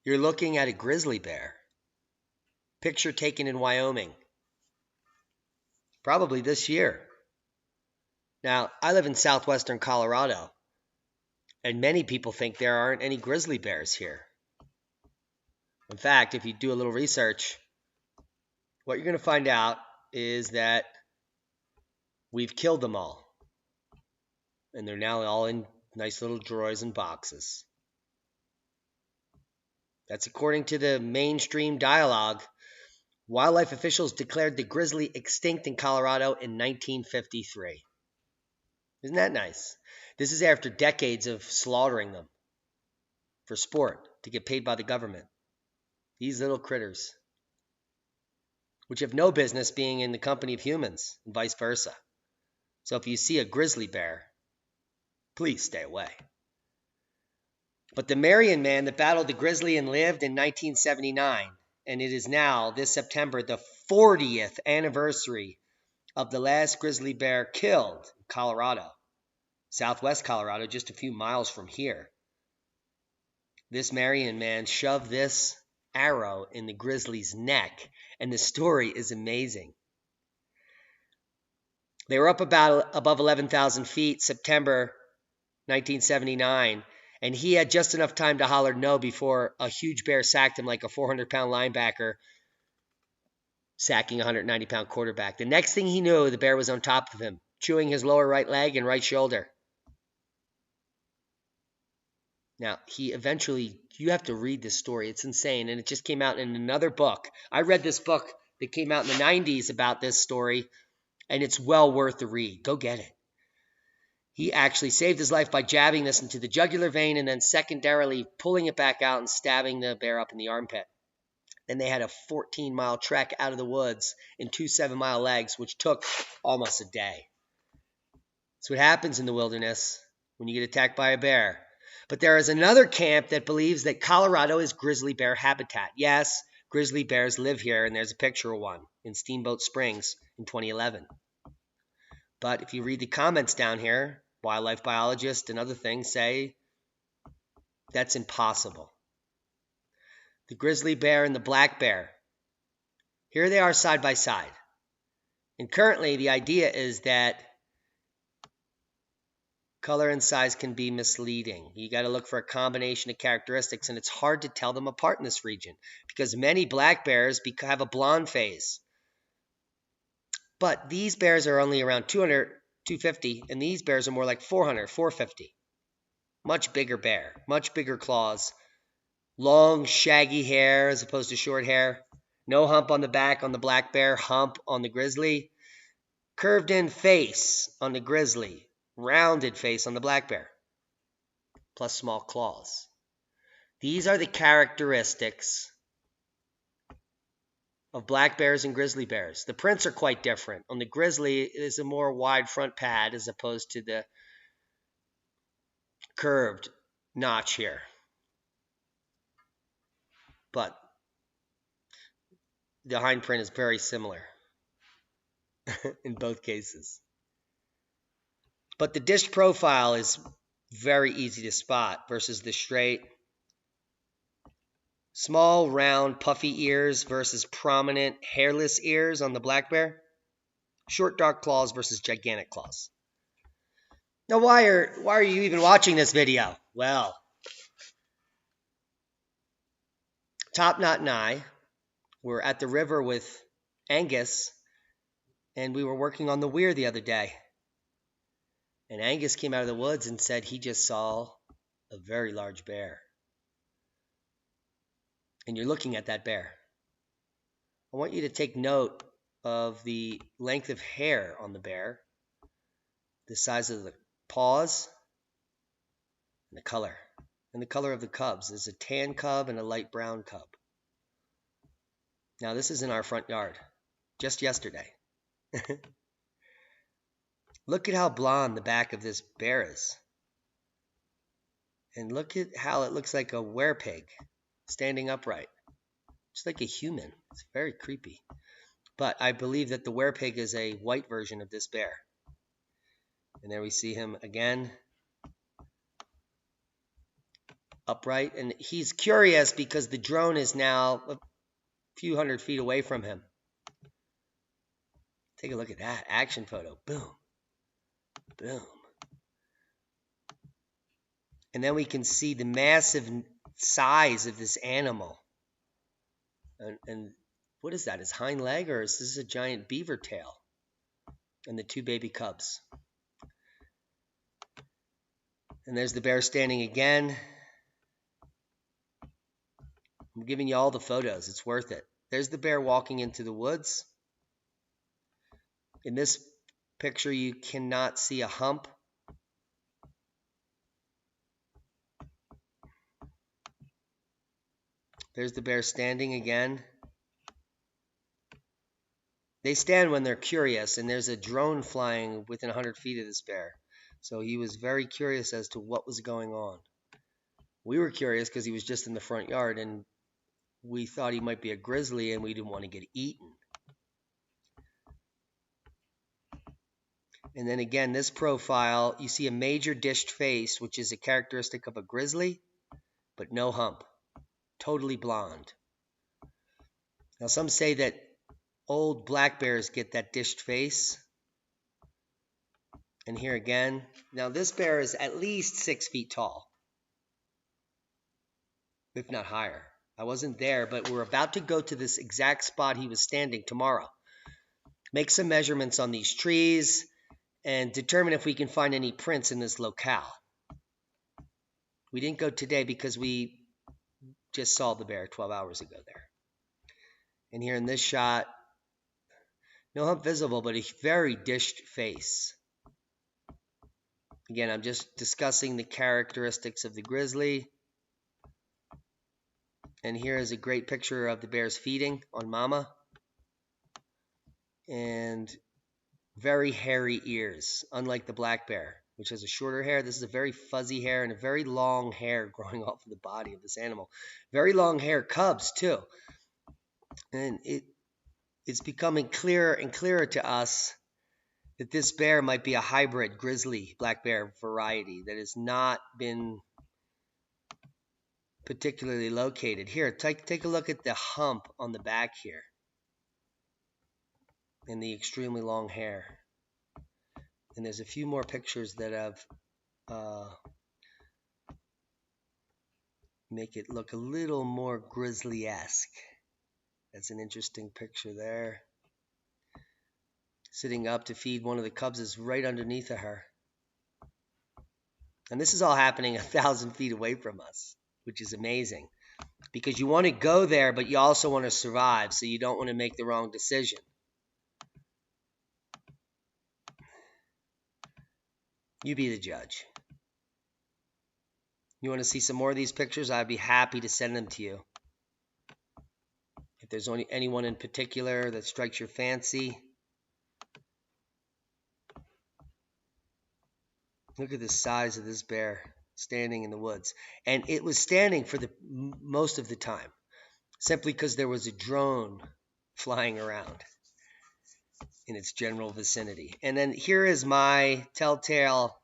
You're looking at a grizzly bear. Picture taken in Wyoming. Probably this year. Now, I live in southwestern Colorado, and many people think there aren't any grizzly bears here. In fact, if you do a little research, what you're going to find out is that we've killed them all. And they're now all in nice little drawers and boxes. That's according to the mainstream dialogue. Wildlife officials declared the grizzly extinct in Colorado in 1953. Isn't that nice? This is after decades of slaughtering them for sport to get paid by the government. These little critters, which have no business being in the company of humans and vice versa. So if you see a grizzly bear, please stay away. But the Marion man that battled the grizzly and lived in 1979, and it is now, this September, the 40th anniversary of the last grizzly bear killed in Colorado, southwest Colorado, just a few miles from here. This Marion man shoved this arrow in the grizzly's neck, and the story is amazing. They were up about above 11,000 feet, September 1979, and he had just enough time to holler no before a huge bear sacked him like a 400-pound linebacker sacking a 190-pound quarterback. The next thing he knew, the bear was on top of him, chewing his lower right leg and right shoulder. Now, he eventually, you have to read this story. It's insane, and it just came out in another book. I read this book that came out in the 90s about this story, and it's well worth the read. Go get it. He actually saved his life by jabbing this into the jugular vein and then secondarily pulling it back out and stabbing the bear up in the armpit. Then they had a 14-mile trek out of the woods in 2 7-mile legs, which took almost a day. That's what happens in the wilderness when you get attacked by a bear. But there is another camp that believes that Colorado is grizzly bear habitat. Yes, grizzly bears live here, and there's a picture of one in Steamboat Springs in 2011. But if you read the comments down here, wildlife biologists and other things say that's impossible. The grizzly bear and the black bear, here they are side by side. And currently the idea is that color and size can be misleading. You got to look for a combination of characteristics, and it's hard to tell them apart in this region because many black bears have a blonde phase. But these bears are only around 200, 250, and these bears are more like 400, 450. Much bigger bear, much bigger claws, long shaggy hair as opposed to short hair, no hump on the back on the black bear, hump on the grizzly, curved in face on the grizzly, rounded face on the black bear, plus small claws. These are the characteristics of black bears and grizzly bears. The prints are quite different. On the grizzly, it is a more wide front pad as opposed to the curved notch here. But the hind print is very similar in both cases. But the disc profile is very easy to spot versus the straight. Small, round, puffy ears versus prominent, hairless ears on the black bear. Short, dark claws versus gigantic claws. Now, why are you even watching this video? Well, ToPKnot and I were at the river with Angus, and we were working on the weir the other day. And Angus came out of the woods and said he just saw a very large bear. And you're looking at that bear. I want you to take note of the length of hair on the bear, the size of the paws, and the color. And the color of the cubs. There's a tan cub and a light brown cub. Now this is in our front yard, just yesterday. Look at how blonde the back of this bear is. And look at how it looks like a werepig standing upright. Just like a human. It's very creepy. But I believe that the werepig is a white version of this bear. And there we see him again. upright, and he's curious because the drone is now a few hundred feet away from him. Take a look at that action photo. Boom, boom. And then we can see the massive size of this animal. And what is that? His hind leg, or is this a giant beaver tail? And the two baby cubs. And there's the bear standing again. I'm giving you all the photos. It's worth it. There's the bear walking into the woods. In this picture, you cannot see a hump. There's the bear standing again. They stand when they're curious, and there's a drone flying within 100 feet of this bear. So he was very curious as to what was going on. We were curious because he was just in the front yard, and we thought he might be a grizzly, and we didn't want to get eaten. And then again, this profile, you see a major dished face, which is a characteristic of a grizzly, but no hump. Totally blonde. Now, some say that old black bears get that dished face. And here again. Now, this bear is at least 6 feet tall, if not higher. I wasn't there, but we're about to go to this exact spot he was standing tomorrow. Make some measurements on these trees and determine if we can find any prints in this locale. We didn't go today because we just saw the bear 12 hours ago there. And here in this shot, no hump visible, but a very dished face. Again, I'm just discussing the characteristics of the grizzly. And here is a great picture of the bears feeding on mama. And very hairy ears, unlike the black bear, which has a shorter hair. This is a very fuzzy hair and a very long hair growing off of the body of this animal. Very long hair cubs, too. And it's becoming clearer and clearer to us that this bear might be a hybrid grizzly black bear variety that has not been particularly located. Here, take a look at the hump on the back here and the extremely long hair. And there's a few more pictures that have make it look a little more grizzly-esque. That's an interesting picture there. Sitting up to feed one of the cubs is right underneath of her. And this is all happening 1,000 feet away from us, which is amazing. Because you want to go there, but you also want to survive, so you don't want to make the wrong decision. You be the judge. You want to see some more of these pictures? I'd be happy to send them to you. If there's anyone in particular that strikes your fancy. Look at the size of this bear standing in the woods. And it was standing for the most of the time, simply because there was a drone flying around in its general vicinity. And then here is my telltale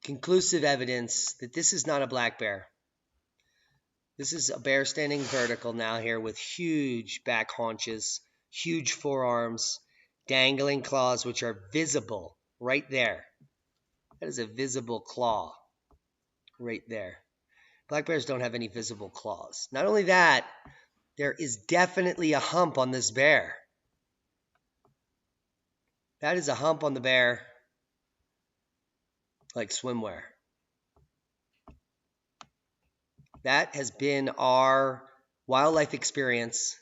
conclusive evidence that this is not a black bear. This is a bear standing vertical now here with huge back haunches, huge forearms, dangling claws, which are visible right there. That is a visible claw right there. Black bears don't have any visible claws. Not only that, there is definitely a hump on this bear. That is a hump on the bear, like swimwear. That has been our wildlife experience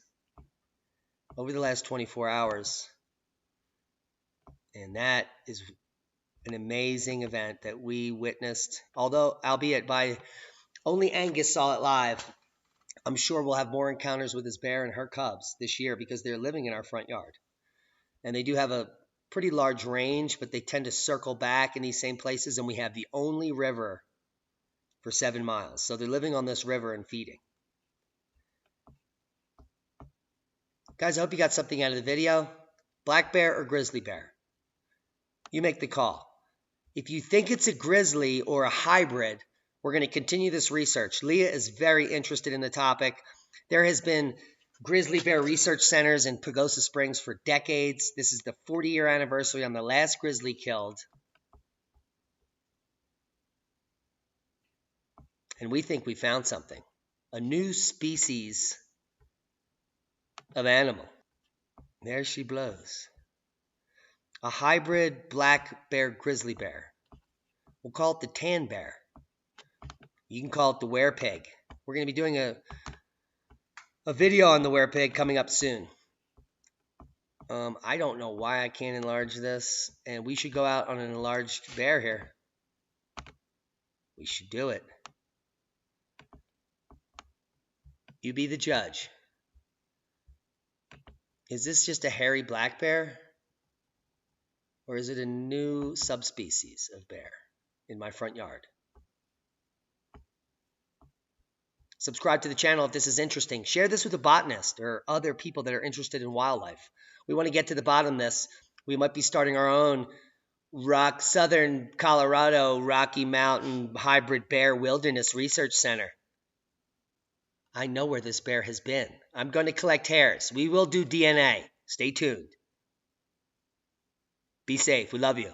over the last 24 hours. And that is an amazing event that we witnessed, although albeit by only Angus saw it live. I'm sure we'll have more encounters with this bear and her cubs this year because they're living in our front yard. And they do have a pretty large range, but they tend to circle back in these same places, and we have the only river for 7 miles. So they're living on this river and feeding. Guys, I hope you got something out of the video. Black bear or grizzly bear? You make the call. If you think it's a grizzly or a hybrid, We're going to continue this research. Leah is very interested in the topic. There has been grizzly bear research centers in Pagosa Springs for decades. This is the 40-year anniversary on the last grizzly killed. And we think we found something. A new species of animal. There she blows. A hybrid black bear grizzly bear. We'll call it the tan bear. You can call it the werepig. We're going to be doing a video on the werepig coming up soon. I don't know why I can't enlarge this, and we should go out on an enlarged bear here. We should do it. You be the judge. Is this just a hairy black bear? Or is it a new subspecies of bear in my front yard? Subscribe to the channel if this is interesting. Share this with a botanist or other people that are interested in wildlife. We want to get to the bottom of this. We might be starting our own Southern Colorado Rocky Mountain Hybrid Bear Wilderness Research Center. I know where this bear has been. I'm going to collect hairs. We will do DNA. Stay tuned. Be safe. We love you.